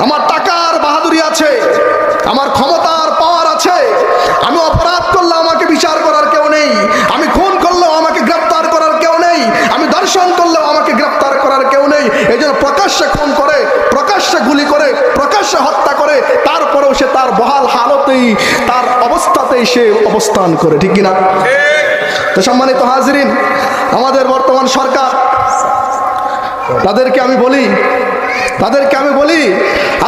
আমার টাকার বাহাদুরি আছে, আমার ক্ষমতার পাওয়ার আছে, আমি অপরাধ করলে আমাকে বিচার করার কেউ নেই, আমি খুন করলেও আমাকে গ্রেফতার করার কেউ নেই, আমি ধর্ষণ করলেও আমাকে গ্রেফতার করার কেউ নেই। এই জন্য প্রকাশ্যে খুন করে, প্রকাশ্যে গুলি করে, প্রকাশ্যে হত্যা করে, তারপরেও সে তার বহাল হালতেই, তার অবস্থাতেই সে অবস্থান করে, ঠিক কিনা? তো সম্মানিত হাজরিন, আমাদের বর্তমান সরকার, তাদেরকে আমি বলি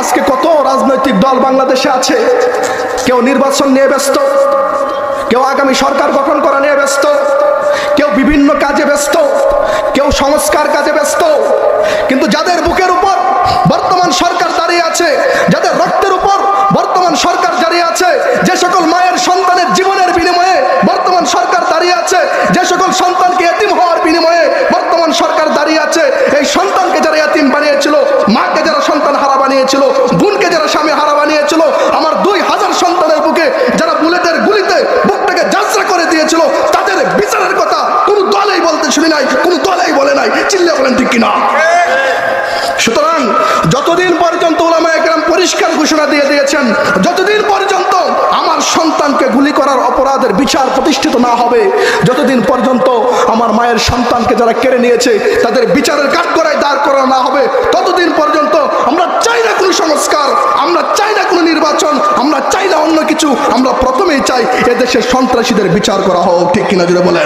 আজকে কত রাজনৈতিক দল বাংলাদেশে আছে, কেউ নির্বাচন নিয়ে ব্যস্ত, কেউ আগামী সরকার গঠন করা নিয়ে ব্যস্ত, কেউ বিভিন্ন কাজে ব্যস্ত, কেউ সংস্কার কাজে ব্যস্ত। কিন্তু যাদের বুকের উপর বর্তমান সরকার দাঁড়িয়ে আছে, যাদের রক্তের উপর বর্তমান সরকার দাঁড়িয়ে আছে, যে সকল মায়ের সন্তানের জীবনের বিনিময়ে বর্তমান সরকার দাঁড়িয়ে আছে, যে সকল সন্তানকে এতিম হওয়ার বিনিময়ে বর্তমান সরকার দাঁড়িয়ে আছে, এই সন্তানকে যারা এতিম বানিয়েছিল, মাকে যারা সন্তান হারা বানিয়েছিল, বোনকে যারা স্বামী হারা বানিয়েছিল, আমার 2000 সন্তানের বুকে যারা বুলেটের গুলিতে বুকটাকে যাত্রা করে দিয়েছিল, তাদের বিচারের কথা কোন দলেই বলতে শুনি নাই, কোন দলেই বলে নাই। চিল্লা বলেন ঠিক কিনা? সুতরাং যতদিন পর্যন্ত উলামায়ে কেরাম পরিষ্কার ঘোষণা দিয়ে দিয়েছেন, যতদিন পর্যন্ত আমার সন্তানকে গুলি করার অপরাধের বিচার প্রতিষ্ঠিত না হবে, যতদিন পর্যন্ত আমার মায়ের সন্তানকে যারা কেড়ে নিয়েছে তাদের বিচারের কাঠগড়ায় দাঁড় করানো না হবে, ততদিন পর্যন্ত আমরা চাই না কোনো সংস্কার, আমরা চাই না কোনো নির্বাচন, আমরা চাই না অন্য কিছু, আমরা প্রথমেই চাই এদেশের সন্ত্রাসীদের বিচার করা হোক, ঠিক কিনা জুড়ে বলেন?